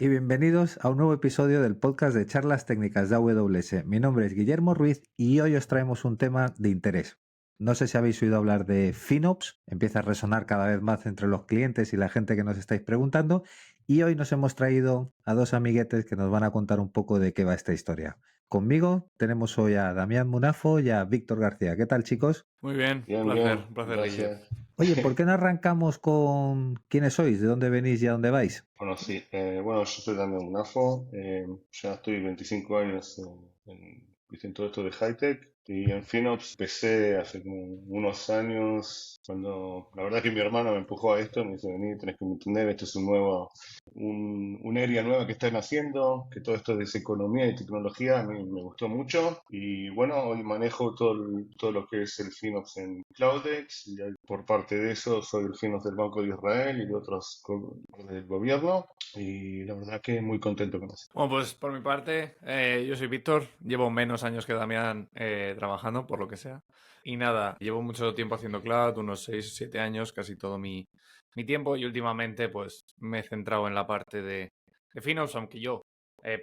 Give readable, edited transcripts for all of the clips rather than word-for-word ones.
y bienvenidos a un nuevo episodio del podcast de charlas técnicas de AWS. Mi nombre es Guillermo Ruiz y hoy os traemos un tema de interés. No sé si habéis oído hablar de FinOps, empieza a resonar cada vez más entre los clientes y la gente que nos estáis preguntando, y hoy nos hemos traído a dos amiguetes que nos van a contar un poco de qué va esta historia. Conmigo tenemos hoy a Damián Munafo y a Víctor García. ¿Qué tal, chicos? Muy bien, Bien, un bien, placer, Guille. gracias. Oye, ¿por qué no arrancamos con quiénes sois, de dónde venís y a dónde vais? Bueno, sí, bueno, yo soy también un AFO, ya estoy 25 años en todo esto de high-tech y en FinOps empecé hace como unos años cuando la verdad que mi hermano me empujó a esto, me dice, vení, tenés que entender, esto es un área nueva que están haciendo, que todo esto de economía y tecnología a mí me gustó mucho y bueno, hoy manejo todo lo que es el FinOps en CloudX y por parte de eso soy el FinOps del Banco de Israel y de otros del gobierno y la verdad que muy contento con eso. Bueno, pues por mi parte, yo soy Víctor, llevo menos años que Damián trabajando, por lo que sea. Y nada, llevo mucho tiempo haciendo cloud, unos 6 o 7 años, casi todo mi tiempo, y últimamente pues me he centrado en la parte de FinOps, aunque yo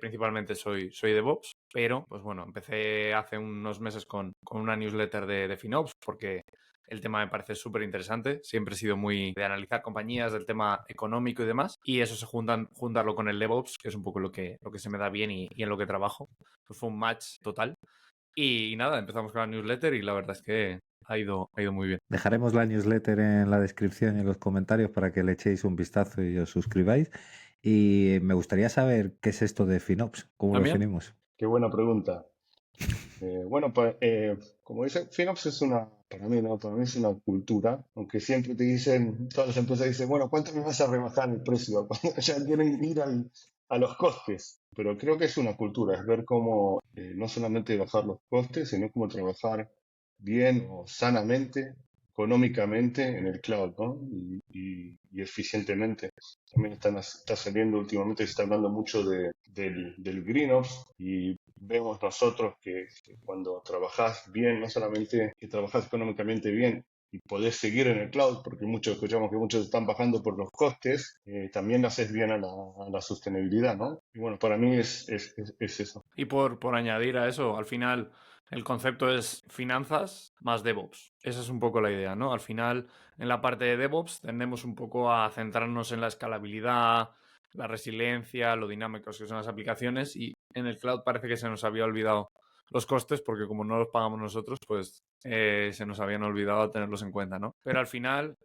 principalmente soy DevOps, pero pues bueno, empecé hace unos meses con una newsletter de FinOps porque el tema me parece súper interesante. Siempre he sido muy de analizar compañías, del tema económico y demás. Y eso juntarlo con el DevOps, que es un poco lo que se me da bien y en lo que trabajo. Pues fue un match total. Y nada, empezamos con la newsletter y la verdad es que ha ido muy bien. Dejaremos la newsletter en la descripción y en los comentarios para que le echéis un vistazo y os suscribáis. Y me gustaría saber qué es esto de FinOps, cómo lo ¿También? definimos. Qué buena pregunta. Bueno, como dice, FinOps es para mí, ¿no? Para mí es una cultura, aunque siempre te dicen, todas las empresas dicen, bueno, ¿cuánto me vas a rebajar el precio? Cuando ya quieren ir a los costes. Pero creo que es una cultura, es ver cómo no solamente bajar los costes, sino cómo trabajar bien o sanamente, económicamente en el cloud, ¿no? Y eficientemente. También está saliendo últimamente, se está hablando mucho del GreenOps y vemos nosotros que cuando trabajás bien, no solamente que trabajás económicamente bien y podés seguir en el cloud, porque muchos escuchamos que muchos están bajando por los costes, también haces bien a la sostenibilidad, ¿no? Y bueno, para mí es eso. Y por añadir a eso, al final el concepto es finanzas más DevOps. Esa es un poco la idea, ¿no? Al final, en la parte de DevOps tendemos un poco a centrarnos en la escalabilidad, la resiliencia, lo dinámicos que son las aplicaciones y en el cloud parece que se nos había olvidado los costes porque como no los pagamos nosotros, pues se nos habían olvidado tenerlos en cuenta, ¿no? Pero al final,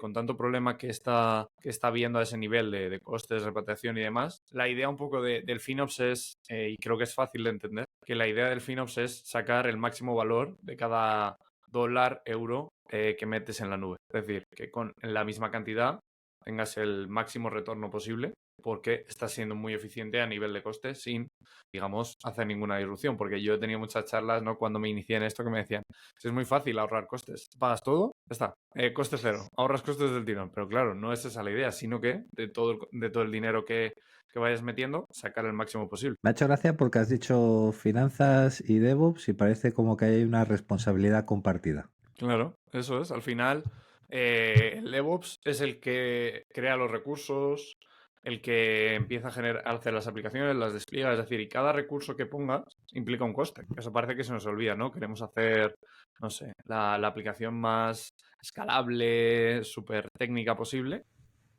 con tanto problema que está habiendo a ese nivel de costes, repatriación y demás, la idea un poco del FinOps es, y creo que es fácil de entender, que la idea del FinOps es sacar el máximo valor de cada dólar, euro que metes en la nube. Es decir, que con la misma cantidad tengas el máximo retorno posible porque estás siendo muy eficiente a nivel de coste sin, digamos, hacer ninguna disrupción. Porque yo he tenido muchas charlas, ¿no? Cuando me inicié en esto que me decían, es muy fácil ahorrar costes. Pagas todo, ya está. Coste cero. Ahorras costes del tirón. Pero claro, no es esa la idea, sino que de todo el dinero que vayas metiendo, sacar el máximo posible. Me ha hecho gracia porque has dicho finanzas y DevOps y parece como que hay una responsabilidad compartida. Claro, eso es. Al final, el DevOps es el que crea los recursos, el que empieza a hacer las aplicaciones, las despliega, es decir, y cada recurso que pongas implica un coste. Eso parece que se nos olvida, ¿no? Queremos hacer, no sé, la aplicación más escalable, súper técnica posible.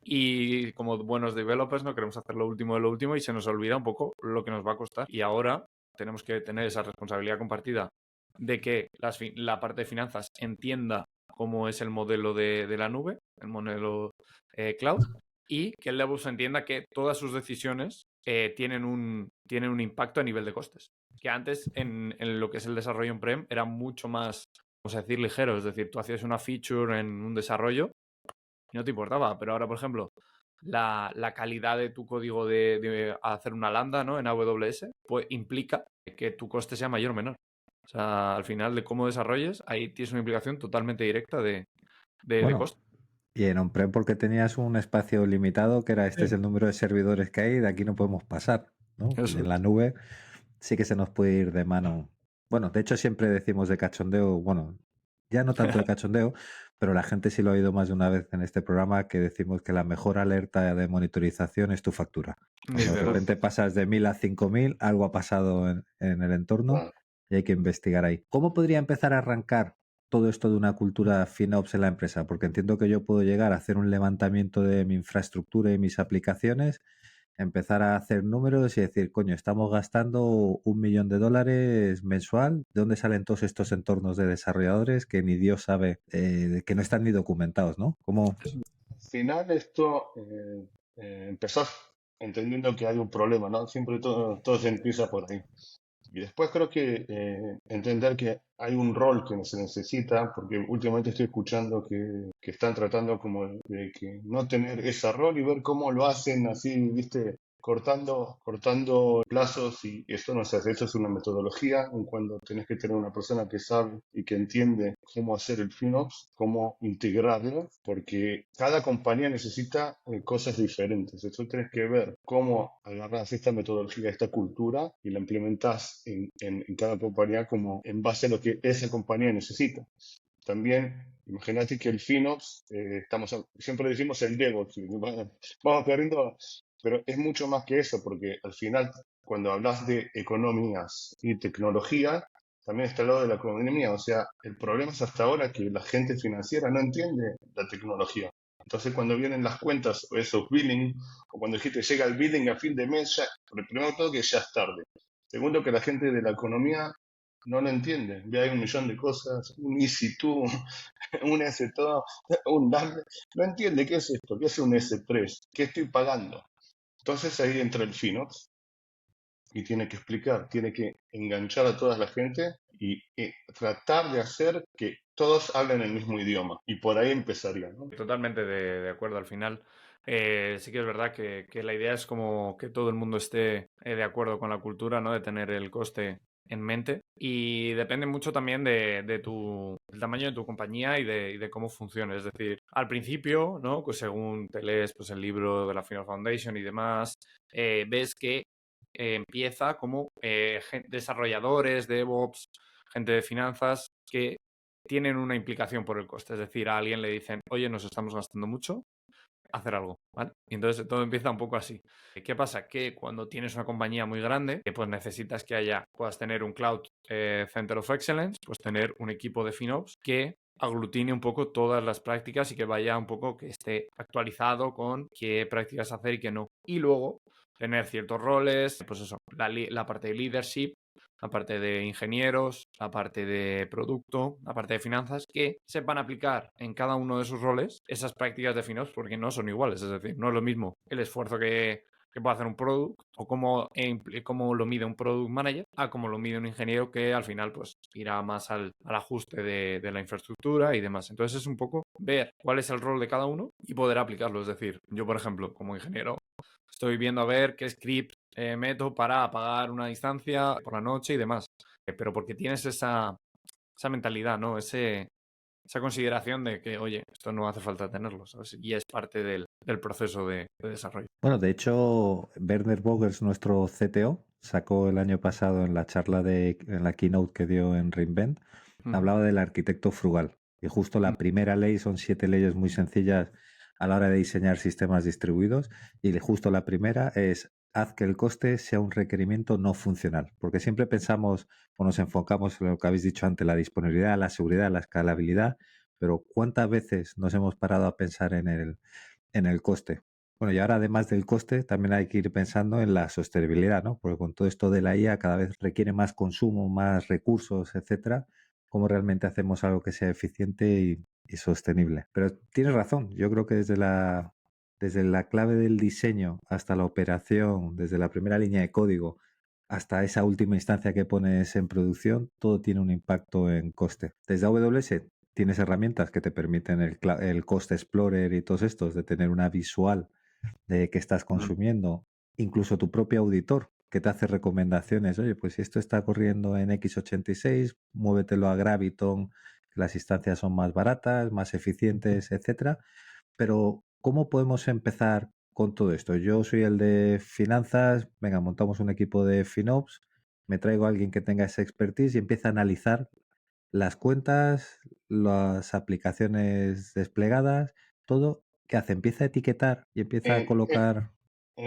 Y como buenos developers no queremos hacer lo último de lo último y se nos olvida un poco lo que nos va a costar. Y ahora tenemos que tener esa responsabilidad compartida de que la parte de finanzas entienda cómo es el modelo de la nube, el modelo cloud, y que el DevOps entienda que todas sus decisiones tienen un impacto a nivel de costes. Que antes en lo que es el desarrollo on-prem era mucho más, vamos a decir, ligero. Es decir, tú hacías una feature en un desarrollo y no te importaba. Pero ahora, por ejemplo, la calidad de tu código de hacer una lambda, ¿no? En AWS, pues implica que tu coste sea mayor o menor. O sea, al final de cómo desarrolles, ahí tienes una implicación totalmente directa de Bueno, coste. y en on-prem porque tenías un espacio limitado que era este es Sí. el número de servidores que hay, de aquí no podemos pasar, ¿no? Y Eso en la es. nube sí que se nos puede ir de mano. Bueno, de hecho siempre decimos de cachondeo, bueno, ya no tanto de cachondeo, pero la gente sí lo ha oído más de una vez en este programa que decimos que la mejor alerta de monitorización es tu factura. Cuando de Literal. repente pasas de 1000 a 5000, algo ha pasado en el entorno Claro. y hay que investigar ahí. ¿Cómo podría empezar a arrancar todo esto de una cultura FinOps en la empresa? Porque entiendo que yo puedo llegar a hacer un levantamiento de mi infraestructura y mis aplicaciones, empezar a hacer números y decir, coño, estamos gastando $1 millón mensual. ¿De dónde salen todos estos entornos de desarrolladores que ni Dios sabe, que no están ni documentados, ¿no? ¿Cómo? Al final esto empezás entendiendo que hay un problema, ¿no? Siempre todo se empieza por ahí. Y después creo que entender que hay un rol que se necesita, porque últimamente estoy escuchando que están tratando como de que no tener ese rol y ver cómo lo hacen así, viste, cortando plazos y esto no se hace, eso es una metodología en cuando tenés que tener una persona que sabe y que entiende cómo hacer el FinOps, cómo integrarlo, porque cada compañía necesita cosas diferentes. Entonces tenés que ver cómo agarrás esta metodología, esta cultura y la implementás en cada compañía como en base a lo que esa compañía necesita. También, imagínate que el FinOps, siempre decimos el DevOps, vamos perdiendo, pero es mucho más que eso, porque al final, cuando hablas de economías y tecnología, también está el lado de la economía. O sea, el problema es hasta ahora que la gente financiera no entiende la tecnología. Entonces, cuando vienen las cuentas o esos billing, o cuando dijiste llega el billing a fin de mes, ya, primero todo que ya es tarde. Segundo, que la gente de la economía no lo entiende. Ve hay un millón de cosas, un Easy2, un S2, un DAM. No entiende qué es esto, qué es un S3, qué estoy pagando. Entonces ahí entra el FinOps y tiene que explicar, tiene que enganchar a toda la gente y tratar de hacer que todos hablen el mismo idioma. Y por ahí empezaría, ¿no? Totalmente de acuerdo. Al final, sí que es verdad que la idea es como que todo el mundo esté de acuerdo con la cultura, ¿no? De tener el coste en mente. Y depende mucho también del tamaño de tu compañía y de cómo funcione. Es decir, al principio, ¿no? Pues según te lees pues, el libro de la Final Foundation y demás, ves que empieza como desarrolladores, DevOps, gente de finanzas que tienen una implicación por el coste. Es decir, a alguien le dicen, oye, nos estamos gastando mucho, hacer algo, ¿vale? Y entonces todo empieza un poco así. ¿Qué pasa? Que cuando tienes una compañía muy grande, que pues necesitas que puedas tener un Cloud Center of Excellence, pues tener un equipo de FinOps que aglutine un poco todas las prácticas y que vaya un poco, que esté actualizado con qué prácticas hacer y qué no. Y luego tener ciertos roles, pues eso, la parte de leadership, la parte de ingenieros, la parte de producto, la parte de finanzas, que sepan aplicar en cada uno de sus roles esas prácticas de FinOps porque no son iguales. Es decir, no es lo mismo el esfuerzo que puede hacer un product o cómo lo mide un product manager a cómo lo mide un ingeniero que al final pues irá más al ajuste de la infraestructura y demás. Entonces es un poco ver cuál es el rol de cada uno y poder aplicarlo. Es decir, yo por ejemplo como ingeniero estoy viendo a ver qué script meto para apagar una instancia por la noche y demás. Pero porque tienes esa mentalidad, ¿no? Esa consideración de que, oye, esto no hace falta tenerlo, ¿sabes? Y es parte del proceso de desarrollo. Bueno, de hecho, Werner Vogels, nuestro CTO, sacó el año pasado en la charla en la keynote que dio en Reinvent, hablaba del arquitecto frugal. Y justo la primera ley son 7 leyes muy sencillas a la hora de diseñar sistemas distribuidos. Y justo la primera es haz que el coste sea un requerimiento no funcional. Porque siempre pensamos o nos enfocamos en lo que habéis dicho antes, la disponibilidad, la seguridad, la escalabilidad. Pero ¿cuántas veces nos hemos parado a pensar en el coste? Bueno, y ahora además del coste, también hay que ir pensando en la sostenibilidad, ¿no? Porque con todo esto de la IA cada vez requiere más consumo, más recursos, etcétera. ¿Cómo realmente hacemos algo que sea eficiente y sostenible? Pero tienes razón, yo creo que desde la clave del diseño hasta la operación, desde la primera línea de código hasta esa última instancia que pones en producción, todo tiene un impacto en coste. Desde AWS tienes herramientas que te permiten el Cost Explorer y todos estos, de tener una visual de qué estás consumiendo, incluso tu propio auditor que te hace recomendaciones. Oye, pues si esto está corriendo en x86, muévetelo a Graviton, que las instancias son más baratas, más eficientes, etcétera. Pero, ¿cómo podemos empezar con todo esto? Yo soy el de finanzas, venga, montamos un equipo de FinOps, me traigo a alguien que tenga esa expertise y empieza a analizar las cuentas, las aplicaciones desplegadas, todo, ¿qué hace? Empieza a etiquetar y empieza a En, en- colocar.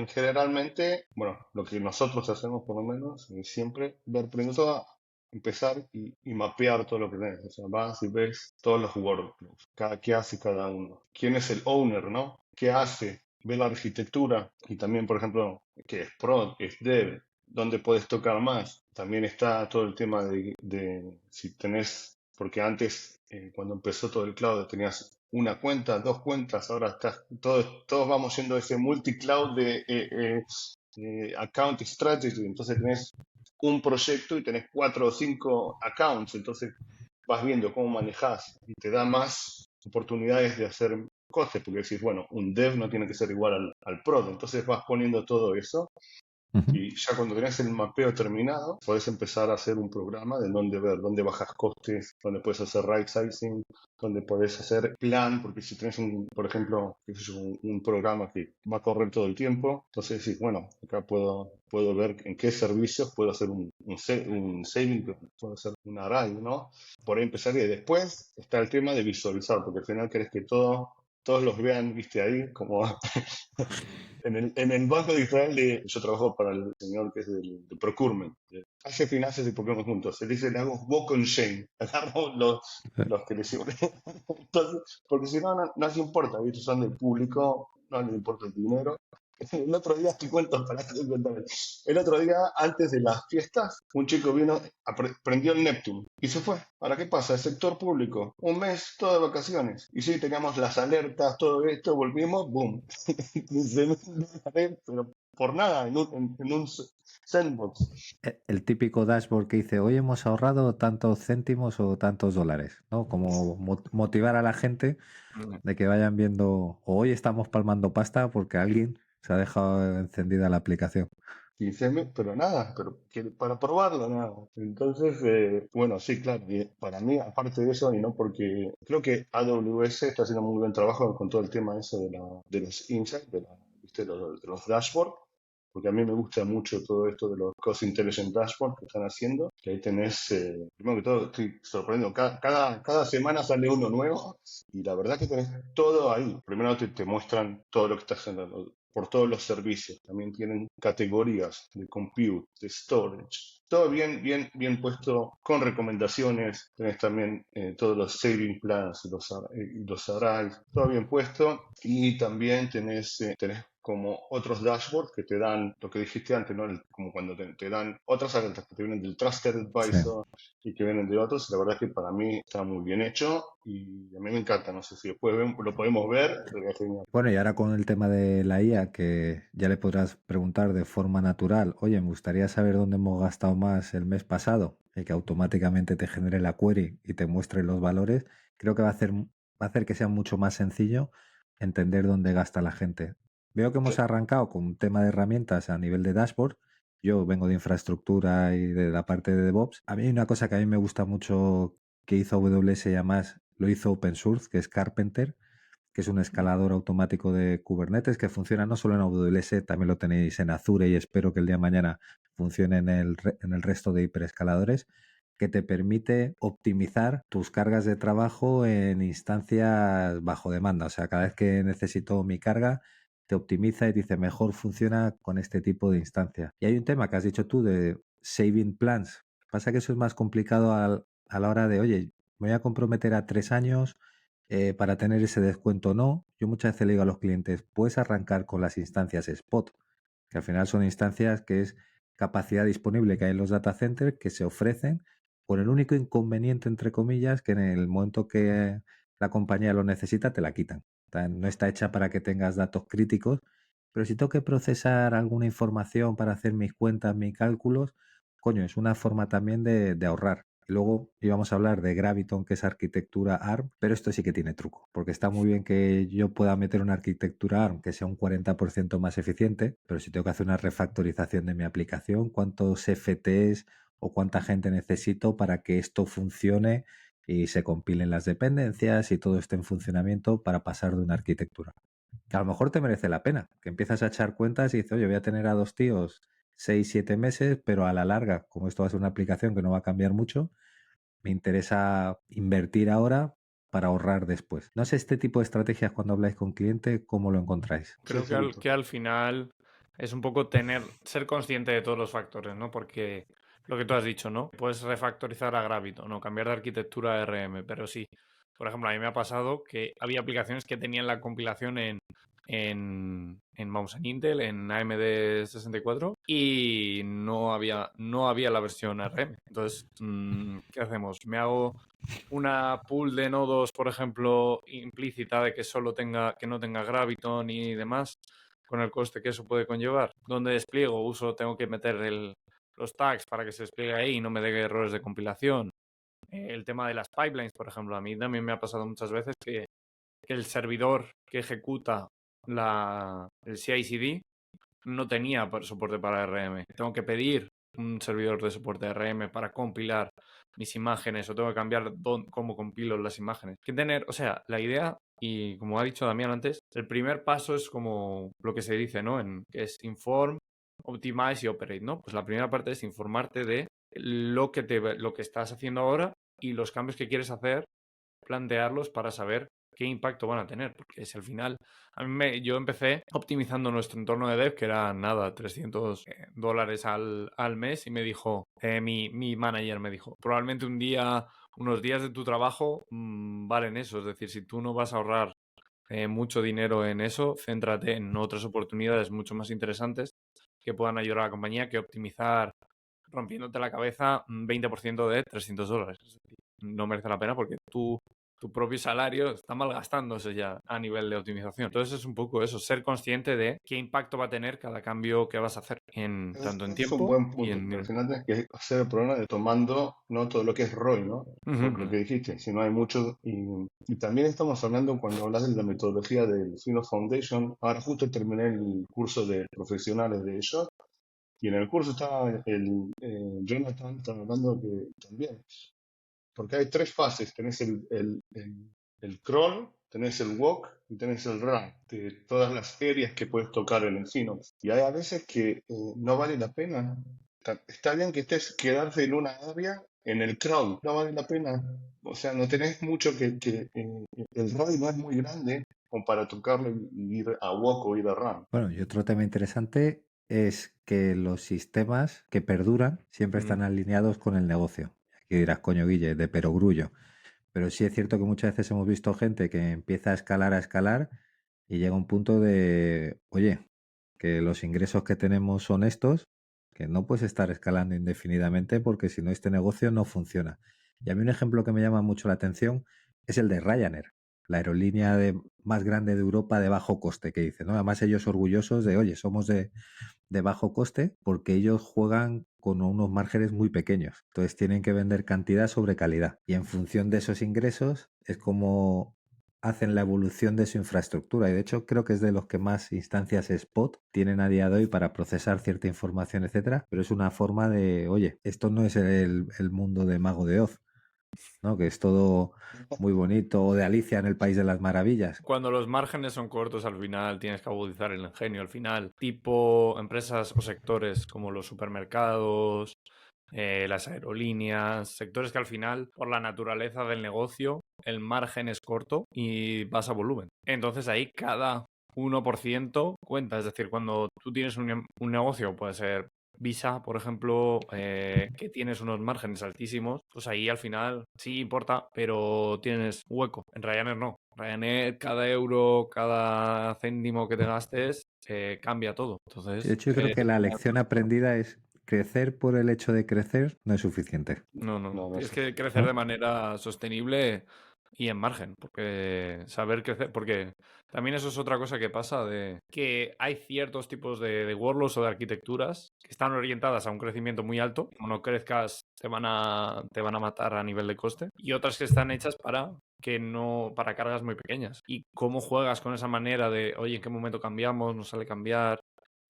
generalmente, bueno, lo que nosotros hacemos por lo menos es siempre ver primero empezar y mapear todo lo que tenés. O sea, vas y ves todos los workflows, qué hace cada uno, quién es el owner, ¿no? ¿Qué hace? Ve la arquitectura y también, por ejemplo, qué es prod, qué es dev, dónde puedes tocar más. También está todo el tema de si tenés, porque antes, cuando empezó todo el cloud, tenías una cuenta, dos cuentas, ahora estás, todos vamos yendo a ese multi-cloud de account strategy, entonces tenés un proyecto y tenés cuatro o cinco accounts, entonces vas viendo cómo manejas y te da más oportunidades de hacer costes, porque decís, bueno, un dev no tiene que ser igual al prod, entonces vas poniendo todo eso Ujú. y ya cuando tenés el mapeo terminado, podés empezar a hacer un programa de dónde ver, dónde bajas costes, dónde puedes hacer right sizing, dónde podés hacer plan, porque si tenés por ejemplo, qué sé yo, un programa que va a correr todo el tiempo, entonces decís, bueno, acá puedo ver en qué servicios puedo hacer un saving, puedo hacer un array, ¿no? Por ahí empezar y después está el tema de visualizar, porque al final querés que todos los vean, viste ahí, como en el Banco de Israel, yo trabajo para el señor que es del procurement. Hace finanzas y procurement juntos. Se dice, le hago walk on shame. Agarro los que le sirven. Entonces, porque si no, no les importa, ¿viste? Son del público, no les importa el dinero. El otro día, te cuento, para que te cuente. El otro día, antes de las fiestas, un chico vino, prendió el Neptune y se fue. Ahora, ¿qué pasa? El sector público, un mes, todo de vacaciones. Y sí, teníamos las alertas, todo esto, volvimos, boom. $15.000, pero por nada, en un sandbox. El típico dashboard que dice, hoy hemos ahorrado tantos céntimos o tantos dólares, ¿no? Como motivar a la gente Mm. de que vayan viendo, o hoy estamos palmando pasta porque alguien se ha dejado encendida la aplicación. 15.000, pero nada, pero para probarlo, nada. Entonces, bueno, sí, claro, y para mí, aparte de eso, y no porque creo que AWS está haciendo muy buen trabajo con todo el tema ese de los insights, ¿viste? De los dashboards, porque a mí me gusta mucho todo esto de los Cost Intelligent Dashboard que están haciendo, que ahí tenés, primero que todo, estoy sorprendido, cada semana sale uno nuevo y la verdad que tenés todo ahí. Primero te muestran todo lo que estás generando por todos los servicios. También tienen categorías de compute, de storage. Todo bien, bien, bien puesto con recomendaciones. Tenés también todos los saving plans, los arrays, todo bien puesto. Y también tenés como otros dashboards que te dan lo que dijiste antes, ¿no? Como cuando te dan otras alertas que te vienen del Trusted Sí. Advisor y que vienen de otros. La verdad es que para mí está muy bien hecho y a mí me encanta. No sé si después lo podemos ver. Sería genial. Bueno, y ahora con el tema de la IA, que ya le podrás preguntar de forma natural, oye, me gustaría saber dónde hemos gastado más el mes pasado, y que automáticamente te genere la query y te muestre los valores, creo que va a hacer que sea mucho más sencillo entender dónde gasta la gente. Veo que hemos Sí. arrancado con un tema de herramientas a nivel de dashboard. Yo vengo de infraestructura y de la parte de DevOps. A mí hay una cosa que a mí me gusta mucho que hizo AWS y además lo hizo open source, que es Carpenter, que es un escalador automático de Kubernetes que funciona no solo en AWS, también lo tenéis en Azure y espero que el día de mañana funcione en el resto de hiperescaladores, que te permite optimizar tus cargas de trabajo en instancias bajo demanda. O sea, cada vez que necesito mi carga, te optimiza y dice mejor funciona con este tipo de instancia. Y hay un tema que has dicho tú de saving plans. Pasa que eso es más complicado a la hora de, oye, me voy a comprometer a 3 años para tener ese descuento o no. Yo muchas veces le digo a los clientes, puedes arrancar con las instancias spot, que al final son instancias que es capacidad disponible que hay en los data centers que se ofrecen con el único inconveniente, entre comillas, que en el momento que la compañía lo necesita, te la quitan. No está hecha para que tengas datos críticos, pero si tengo que procesar alguna información para hacer mis cuentas, mis cálculos, coño, es una forma también de ahorrar. Y luego íbamos a hablar de Graviton, que es arquitectura ARM, pero esto sí que tiene truco, porque está muy bien que yo pueda meter una arquitectura ARM que sea un 40% más eficiente, pero si tengo que hacer una refactorización de mi aplicación, ¿cuántos FTs o cuánta gente necesito para que esto funcione y se compilen las dependencias y todo esté en funcionamiento para pasar de una arquitectura? Que a lo mejor te merece la pena, que empiezas a echar cuentas y dices, oye, voy a tener a dos tíos 6, 7 meses, pero a la larga, como esto va a ser una aplicación que no va a cambiar mucho, me interesa invertir ahora para ahorrar después. No sé este tipo de estrategias cuando habláis con cliente, ¿cómo lo encontráis? Creo Sí, sí. que al final es un poco ser consciente de todos los factores, ¿no? Porque lo que tú has dicho, ¿no? Puedes refactorizar a Gravito, ¿no? Cambiar de arquitectura a RM, pero sí. Por ejemplo, a mí me ha pasado que había aplicaciones que tenían la compilación vamos, en Intel, en AMD 64, y no había la versión RM. Entonces, ¿qué hacemos? Me hago una pool de nodos, por ejemplo, implícita de que no tenga Graviton y demás, con el coste que eso puede conllevar. Donde despliego, tengo que meter los tags para que se despliegue ahí y no me dé errores de compilación. El tema de las pipelines, por ejemplo, a mí también me ha pasado muchas veces que el servidor que ejecuta el CI/CD no tenía soporte para RM. Tengo que pedir un servidor de soporte RM para compilar mis imágenes o tengo que cambiar cómo compilo las imágenes. Que tener, o sea, la idea, y como ha dicho Damián antes, el primer paso es como lo que se dice, ¿no? Que es inform, optimize y operate, ¿no? Pues la primera parte es informarte de lo que estás haciendo ahora y los cambios que quieres hacer, plantearlos para saber qué impacto van a tener, porque si al final, yo empecé optimizando nuestro entorno de dev, que era nada, $300 al mes, y me dijo, mi manager me dijo, probablemente unos días de tu trabajo valen eso, es decir, si tú no vas a ahorrar mucho dinero en eso, céntrate en otras oportunidades mucho más interesantes que puedan ayudar a la compañía que optimizar rompiéndote la cabeza un 20% de $300. Es decir, no merece la pena porque tu propio salario está malgastándose ya a nivel de optimización. Entonces es un poco eso, ser consciente de qué impacto va a tener cada cambio que vas a hacer, tanto en Es un tiempo buen y punto, porque al en... final tienes que hacer el programa de tomando no todo lo que es ROI, ¿no? Lo que dijiste, si no hay mucho. Y también estamos hablando, cuando hablas de la metodología del Fino Foundation, ahora justo terminé el curso de profesionales de ellos, y en el curso estaba Jonathan, estaba hablando que también, porque hay tres fases, tenés el crawl, tenés el walk y tenés el run, de todas las áreas que puedes tocar en el Fino. Y hay a veces que no vale la pena. Está bien que estés quedarse en una área, en el crawl, no vale la pena. O sea, no tenés mucho el radio no es muy grande como para tocarlo y ir a walk o ir a run. Bueno, y otro tema interesante es que los sistemas que perduran siempre están alineados con el negocio. Aquí dirás, coño, Guille, de perogrullo. Pero sí es cierto que muchas veces hemos visto gente que empieza a escalar y llega un punto de, oye, que los ingresos que tenemos son estos, que no puedes estar escalando indefinidamente porque si no este negocio no funciona. Y a mí un ejemplo que me llama mucho la atención es el de Ryanair, la aerolínea más grande de Europa de bajo coste, que dice, ¿no? Además ellos orgullosos de, oye, somos de bajo coste porque ellos juegan con unos márgenes muy pequeños. Entonces tienen que vender cantidad sobre calidad. Y en función de esos ingresos es como hacen la evolución de su infraestructura. Y de hecho creo que es de los que más instancias spot tienen a día de hoy para procesar cierta información, etcétera. Pero es una forma de, oye, esto no es el mundo de Mago de Oz, ¿no? Que es todo muy bonito, o de Alicia en el País de las Maravillas. Cuando los márgenes son cortos, al final tienes que agudizar el ingenio. Al final, tipo empresas o sectores como los supermercados, las aerolíneas, sectores que al final, por la naturaleza del negocio, el margen es corto y vas a volumen. Entonces ahí cada 1% cuenta. Es decir, cuando tú tienes un negocio, puede ser Visa, por ejemplo, que tienes unos márgenes altísimos, pues ahí al final sí importa, pero tienes hueco. En Ryanair no. Ryanair, cada euro, cada céntimo que te gastes, cambia todo. De Entonces, hecho, yo creo que la lección aprendida es crecer por el hecho de crecer no es suficiente, no. No, no Tienes sé. que crecer de ¿no? manera sostenible y en margen, porque saber crecer, porque también eso es otra cosa que pasa, de que hay ciertos tipos de workloads o de arquitecturas que están orientadas a un crecimiento muy alto. Como no crezcas, te van a matar a nivel de coste, y otras que están hechas para cargas muy pequeñas. Y cómo juegas con esa manera de, oye, ¿en qué momento cambiamos? ¿Nos sale cambiar?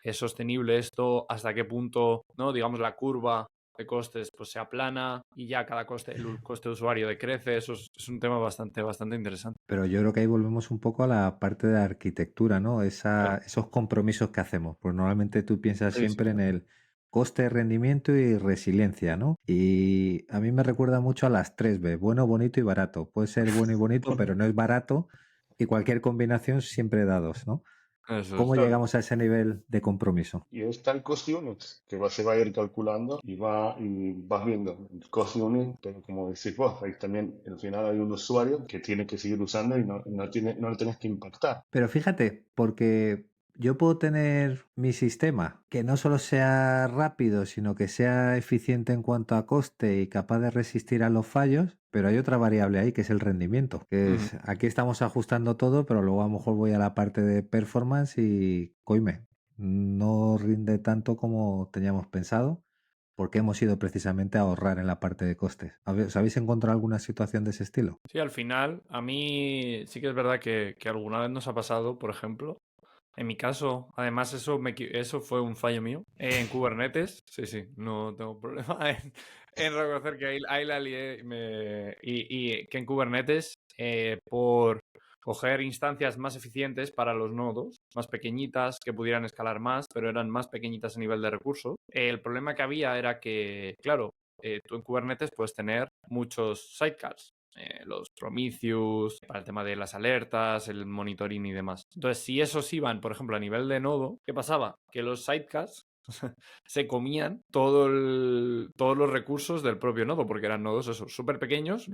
¿Es sostenible esto? ¿Hasta qué punto, no? Digamos, la curva de costes pues se aplana y ya el coste de usuario decrece. Eso es un tema bastante, bastante interesante. Pero yo creo que ahí volvemos un poco a la parte de la arquitectura, ¿no? Claro. Esos compromisos que hacemos. Pues normalmente tú piensas Sí, sí, siempre en el, coste, rendimiento y resiliencia, ¿no? Y a mí me recuerda mucho a las 3B, bueno, bonito y barato. Puede ser bueno y bonito, pero no es barato y cualquier combinación siempre da dos, ¿no? Eso ¿Cómo es. Claro. llegamos a ese nivel de compromiso? Y está el cost unit, se va a ir calculando y vas viendo el cost unit, pero como decís vos, ahí también al final hay un usuario que tiene que seguir usando y no lo tenés que impactar. Pero fíjate, porque yo puedo tener mi sistema que no solo sea rápido, sino que sea eficiente en cuanto a coste y capaz de resistir a los fallos, pero hay otra variable ahí que es el rendimiento, que Ujú. es aquí estamos ajustando todo, pero luego a lo mejor voy a la parte de performance y coime, no rinde tanto como teníamos pensado, porque hemos ido precisamente a ahorrar en la parte de costes. ¿Os habéis encontrado alguna situación de ese estilo? Sí, al final, a mí sí que es verdad que alguna vez nos ha pasado, por ejemplo, en mi caso, además eso fue un fallo mío, en Kubernetes, sí, no tengo problema en reconocer que ahí la lié y que en Kubernetes, por coger instancias más eficientes para los nodos, más pequeñitas, que pudieran escalar más, pero eran más pequeñitas a nivel de recursos, el problema que había era que, claro, tú en Kubernetes puedes tener muchos sidecars, los Prometheus, para el tema de las alertas, el monitoring y demás. Entonces, si esos iban, por ejemplo, a nivel de nodo, ¿qué pasaba? Que los sidecars se comían todos los recursos del propio nodo, porque eran nodos esos súper pequeños.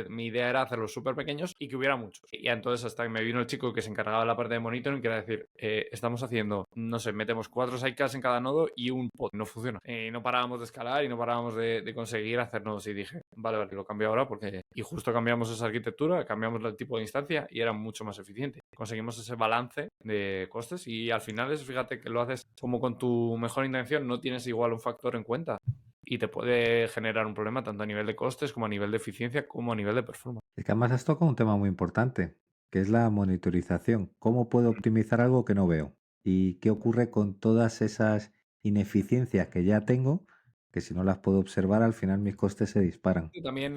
Mi idea era hacerlos súper pequeños y que hubiera muchos. Y entonces hasta que me vino el chico que se encargaba de la parte de monitoring, que era decir, estamos haciendo, no sé, metemos 4 sidecars en cada nodo y un pod. No funciona. No parábamos de escalar y no parábamos de conseguir hacer nodos. Y dije, vale, lo cambio ahora porque... Y justo cambiamos esa arquitectura, cambiamos el tipo de instancia y era mucho más eficiente. Conseguimos ese balance de costes y al final es, fíjate que lo haces como con tu mejor intención, no tienes igual un factor en cuenta y te puede generar un problema tanto a nivel de costes como a nivel de eficiencia como a nivel de performance. Es que además has tocado un tema muy importante, que es la monitorización. ¿Cómo puedo optimizar algo que no veo? ¿Y qué ocurre con todas esas ineficiencias que ya tengo, que si no las puedo observar, al final mis costes se disparan? Y también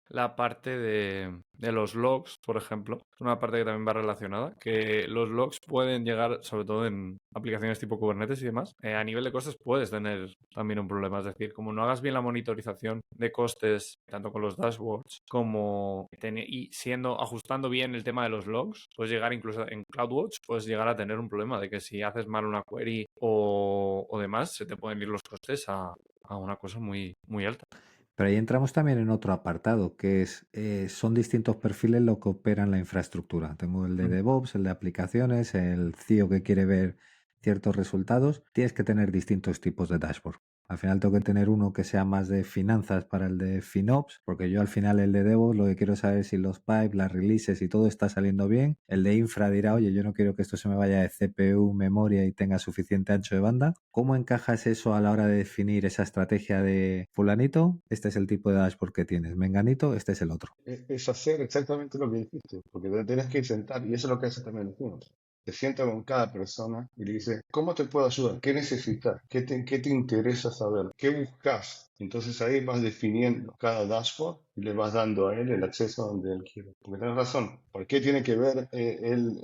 la parte de los logs, por ejemplo, es una parte que también va relacionada, que los logs pueden llegar, sobre todo en aplicaciones tipo Kubernetes y demás, a nivel de costes puedes tener también un problema. Es decir, como no hagas bien la monitorización de costes, tanto con los dashboards como y ajustando bien el tema de los logs, puedes llegar incluso en CloudWatch, puedes llegar a tener un problema de que si haces mal una query o demás, se te pueden ir los costes a una cosa muy, muy alta. Pero ahí entramos también en otro apartado, que es, son distintos perfiles lo que operan la infraestructura. Tengo el de DevOps, el de aplicaciones, el CIO que quiere ver ciertos resultados. Tienes que tener distintos tipos de dashboard. Al final tengo que tener uno que sea más de finanzas para el de FinOps, porque yo al final el de DevOps lo que quiero saber es si los pipes, las releases y todo está saliendo bien. El de infra dirá, oye, yo no quiero que esto se me vaya de CPU, memoria y tenga suficiente ancho de banda. ¿Cómo encajas eso a la hora de definir esa estrategia de fulanito? Este es el tipo de dashboard que tienes. Menganito, este es el otro. Es hacer exactamente lo que dijiste, porque te tenés que sentar, y eso es lo que hace también el Funnels. Te sienta con cada persona y le dice, ¿cómo te puedo ayudar? ¿Qué necesitas? ¿Qué te interesa saber? ¿Qué buscas? Entonces ahí vas definiendo cada dashboard y le vas dando a él el acceso a donde él quiere. Porque tenés razón, ¿por qué tiene que ver él?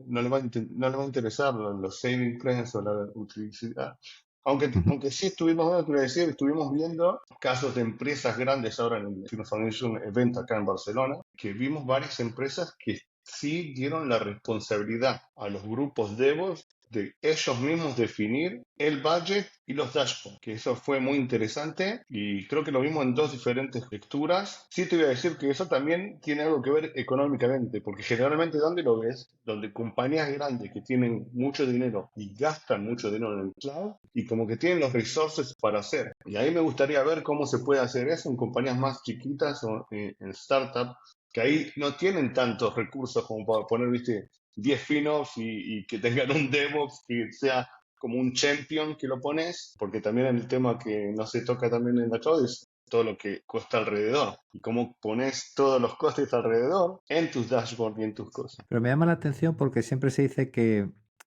No le va a interesar los saving plans o la utilidad. Aunque sí estuvimos viendo casos de empresas grandes ahora si nos organizó un evento acá en Barcelona, que vimos varias empresas que sí dieron la responsabilidad a los grupos DevOps de ellos mismos definir el budget y los dashboards, que eso fue muy interesante y creo que lo vimos en dos diferentes lecturas. Sí te voy a decir que eso también tiene algo que ver económicamente, porque generalmente ¿dónde lo ves? Donde compañías grandes que tienen mucho dinero y gastan mucho dinero en el cloud y como que tienen los resources para hacer. Y ahí me gustaría ver cómo se puede hacer eso en compañías más chiquitas o en startups que ahí no tienen tantos recursos como para poner, viste, 10 FinOps y que tengan un DevOps que sea como un champion que lo pones, porque también el tema que no se toca también en la cloud es todo lo que cuesta alrededor y cómo pones todos los costes alrededor en tus dashboards y en tus cosas. Pero me llama la atención porque siempre se dice que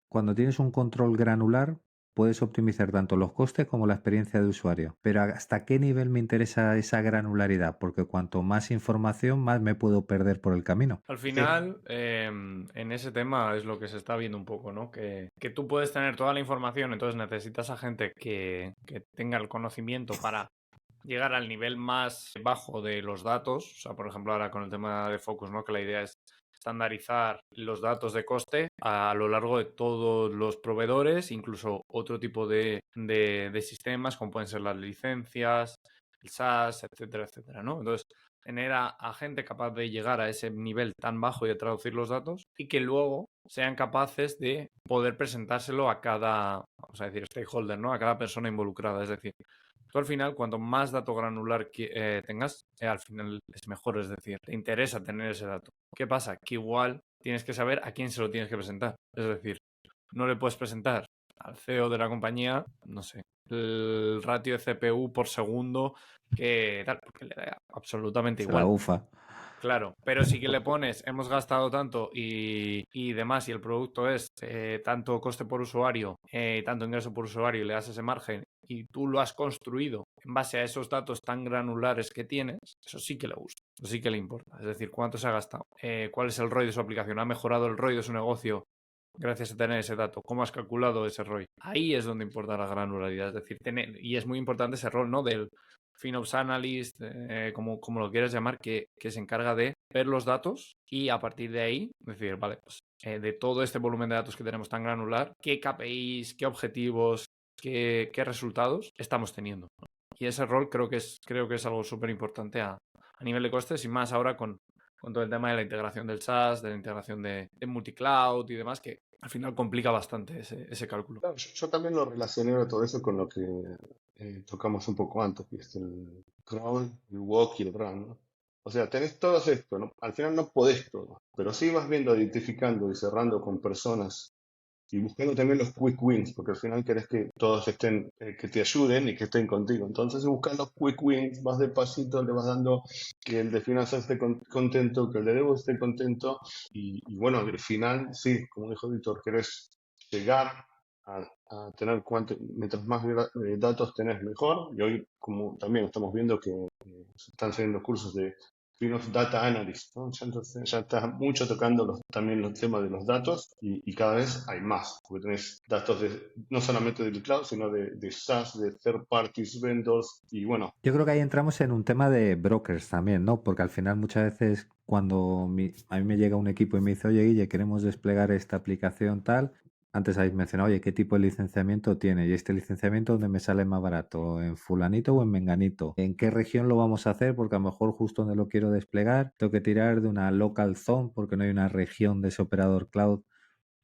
cuando tienes un control granular puedes optimizar tanto los costes como la experiencia de usuario. Pero ¿hasta qué nivel me interesa esa granularidad? Porque cuanto más información, más me puedo perder por el camino. Al Sí, final, en ese tema es lo que se está viendo un poco, ¿no? Que tú puedes tener toda la información, entonces necesitas a gente que tenga el conocimiento para llegar al nivel más bajo de los datos. O sea, por ejemplo, ahora con el tema de Focus, ¿no? Que la idea es estandarizar los datos de coste a lo largo de todos los proveedores, incluso otro tipo de sistemas, como pueden ser las licencias, el SaaS, etcétera, etcétera, ¿no? Entonces, tener a gente capaz de llegar a ese nivel tan bajo y de traducir los datos y que luego sean capaces de poder presentárselo a cada, vamos a decir, stakeholder, ¿no? A cada persona involucrada. Es decir, tú al final, cuanto más dato granular tengas, al final es mejor, es decir, te interesa tener ese dato. ¿Qué pasa? Que igual tienes que saber a quién se lo tienes que presentar. Es decir, no le puedes presentar al CEO de la compañía, no sé, el ratio de CPU por segundo que tal, porque le da absolutamente Se la igual. ufa. Claro, pero sí que le pones, hemos gastado tanto y demás, y el producto es tanto coste por usuario, tanto ingreso por usuario, y le das ese margen, y tú lo has construido en base a esos datos tan granulares que tienes, eso sí que le gusta, eso sí que le importa. Es decir, cuánto se ha gastado, cuál es el ROI de su aplicación, ha mejorado el ROI de su negocio gracias a tener ese dato, cómo has calculado ese ROI. Ahí es donde importa la granularidad, es decir, y es muy importante ese rol, ¿no? Del FinOps Analyst, como lo quieras llamar, que se encarga de ver los datos y a partir de ahí decir, vale, pues de todo este volumen de datos que tenemos tan granular, ¿qué KPIs, qué objetivos, qué resultados estamos teniendo? Y ese rol creo que es algo súper importante a nivel de costes y más ahora con todo el tema de la integración del SaaS, de la integración de multicloud y demás, que al final complica bastante ese cálculo. claro, yo también lo relacioné a todo eso con lo que tocamos un poco antes, ¿viste? El crawl, el walk y el run, ¿no? O sea, tenés todo esto, ¿no? Al final no podés todo, pero sí vas viendo, identificando y cerrando con personas y buscando también los quick wins, porque al final querés que todos estén, que te ayuden y que estén contigo. Entonces, buscar los quick wins, vas despacito, le vas dando que el de finanzas esté contento, que el de Debo esté contento. Y bueno, al final, sí, como dijo Víctor, querés llegar a tener mientras más datos tenés, mejor. Y hoy, como también estamos viendo que se están saliendo cursos de FinOps Data Analyst, ¿no? Ya, entonces, ya está mucho tocando también los temas de los datos y cada vez hay más, porque tenés datos no solamente del cloud, sino de SaaS, de third parties, vendors, y bueno, Yo creo que ahí entramos en un tema de brokers también, ¿no? Porque al final muchas veces cuando a mí me llega un equipo y me dice, oye, Guille, queremos desplegar esta aplicación tal, antes habéis mencionado, oye, ¿qué tipo de licenciamiento tiene? Y este licenciamiento, ¿dónde me sale más barato? ¿En fulanito o en menganito? ¿En qué región lo vamos a hacer? Porque a lo mejor justo donde lo quiero desplegar, tengo que tirar de una local zone porque no hay una región de ese operador cloud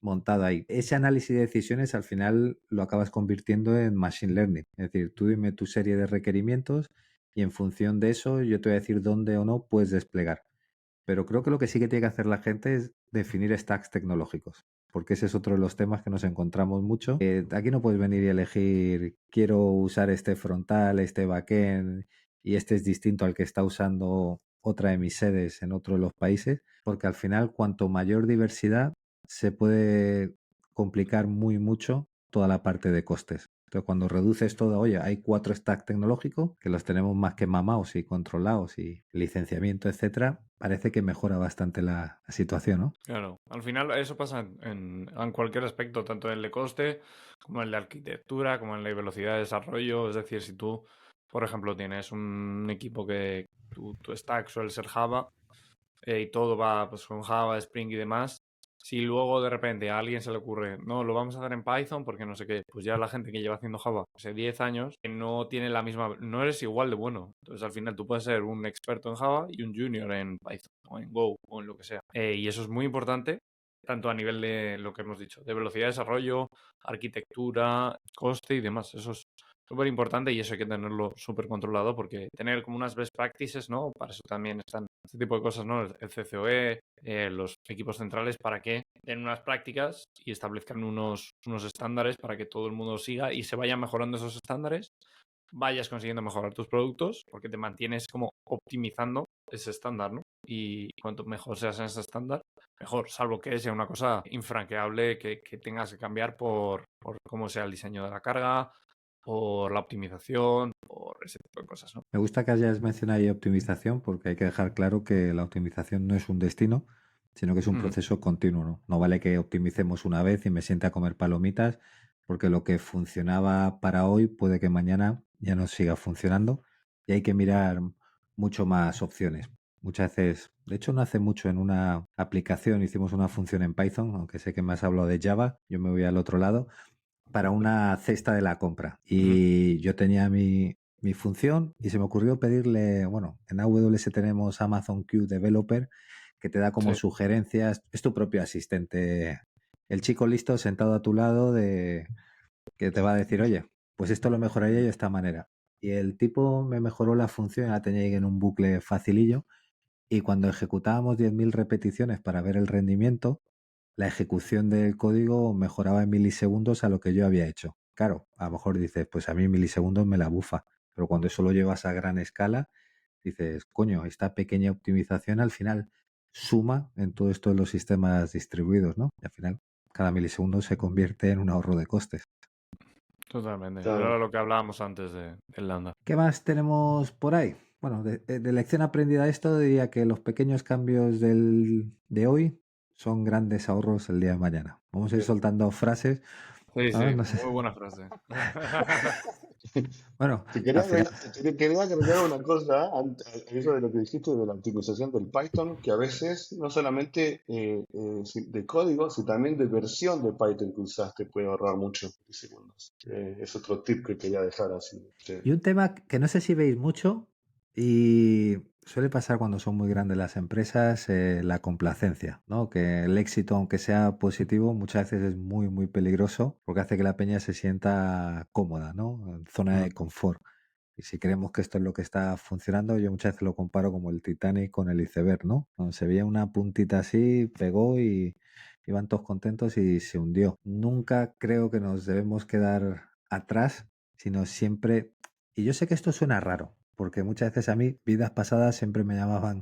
montada ahí. Ese análisis de decisiones al final lo acabas convirtiendo en machine learning. Es decir, tú dime tu serie de requerimientos y en función de eso yo te voy a decir dónde o no puedes desplegar. Pero creo que lo que sí que tiene que hacer la gente es definir stacks tecnológicos, porque ese es otro de los temas que nos encontramos mucho. Aquí no puedes venir y elegir, quiero usar este frontal, este backend, y este es distinto al que está usando otra de mis sedes en otro de los países, porque al final cuanto mayor diversidad se puede complicar muy mucho toda la parte de costes. Entonces, cuando reduces todo, oye, hay 4 stacks tecnológicos que los tenemos más que mamados y controlados y licenciamiento, etcétera, parece que mejora bastante la situación, ¿no? Claro, al final eso pasa en cualquier aspecto, tanto en el de coste como en el de arquitectura, como en la velocidad de desarrollo. Es decir, si tú, por ejemplo, tienes un equipo que tu stack suele ser Java y todo va pues, con Java, Spring y demás, si luego de repente a alguien se le ocurre, no, lo vamos a hacer en Python porque no sé qué, pues ya la gente que lleva haciendo Java hace 10 años que no tiene la misma, no eres igual de bueno. Entonces al final tú puedes ser un experto en Java y un junior en Python o en Go o en lo que sea. Y eso es muy importante, tanto a nivel de lo que hemos dicho, de velocidad de desarrollo, arquitectura, coste y demás. Eso es súper importante y eso hay que tenerlo súper controlado porque tener como unas best practices, ¿no? Para eso también están este tipo de cosas, ¿no? El CCOE, los equipos centrales para que den unas prácticas y establezcan unos estándares para que todo el mundo siga y se vayan mejorando esos estándares, vayas consiguiendo mejorar tus productos porque te mantienes como optimizando es estándar, ¿no? Y cuanto mejor seas en ese estándar, mejor, salvo que sea una cosa infranqueable que tengas que cambiar por cómo sea el diseño de la carga, por la optimización, por ese tipo de cosas, ¿no? Me gusta que hayas mencionado ahí optimización porque hay que dejar claro que la optimización no es un destino, sino que es un Ujú, proceso continuo, ¿no? No vale que optimicemos una vez y me siente a comer palomitas, porque lo que funcionaba para hoy puede que mañana ya no siga funcionando y hay que mirar mucho más opciones. Muchas veces, de hecho no hace mucho en una aplicación hicimos una función en Python, aunque sé que me has hablado de Java, yo me voy al otro lado para una cesta de la compra. ujú. Y yo tenía mi función y se me ocurrió pedirle, bueno, en AWS tenemos Amazon Q Developer que te da como Sí. sugerencias, es tu propio asistente, el chico listo sentado a tu lado de que te va a decir, oye, pues esto lo mejoraría yo de esta manera. Y el tipo me mejoró la función, la tenía ahí en un bucle facilillo y cuando ejecutábamos 10.000 repeticiones para ver el rendimiento, la ejecución del código mejoraba en milisegundos a lo que yo había hecho. Claro, a lo mejor dices, pues a mí milisegundos me la bufa, pero cuando eso lo llevas a gran escala, dices, coño, esta pequeña optimización al final suma en todo esto de los sistemas distribuidos, ¿no? Y al final cada milisegundo se convierte en un ahorro de costes. Totalmente. Era Claro. lo que hablábamos antes del Lambda. ¿Qué más tenemos por ahí? Bueno, de lección aprendida esto, diría que los pequeños cambios de hoy son grandes ahorros el día de mañana. Vamos a ir Sí. soltando frases. Sí, A ver, sí, no sé. muy buena frase. Bueno, Te quería al final, agregar, quería agregar una cosa a eso de lo que dijiste de la optimización del Python, que a veces no solamente de código, sino también de versión de Python que usaste puede ahorrar muchos segundos. Es otro tip que quería dejar así. Sí. y un tema que no sé si veis mucho y suele pasar cuando son muy grandes las empresas, la complacencia, ¿no? Que el éxito, aunque sea positivo, muchas veces es muy, muy peligroso porque hace que la peña se sienta cómoda, ¿no? En zona Mm, de confort. Y si creemos que esto es lo que está funcionando, yo muchas veces lo comparo como el Titanic con el iceberg, ¿no? Cuando se veía una puntita así, pegó y iban todos contentos y se hundió. Nunca creo que nos debemos quedar atrás, sino siempre... Y yo sé que esto suena raro, porque muchas veces a mí, vidas pasadas, siempre me llamaban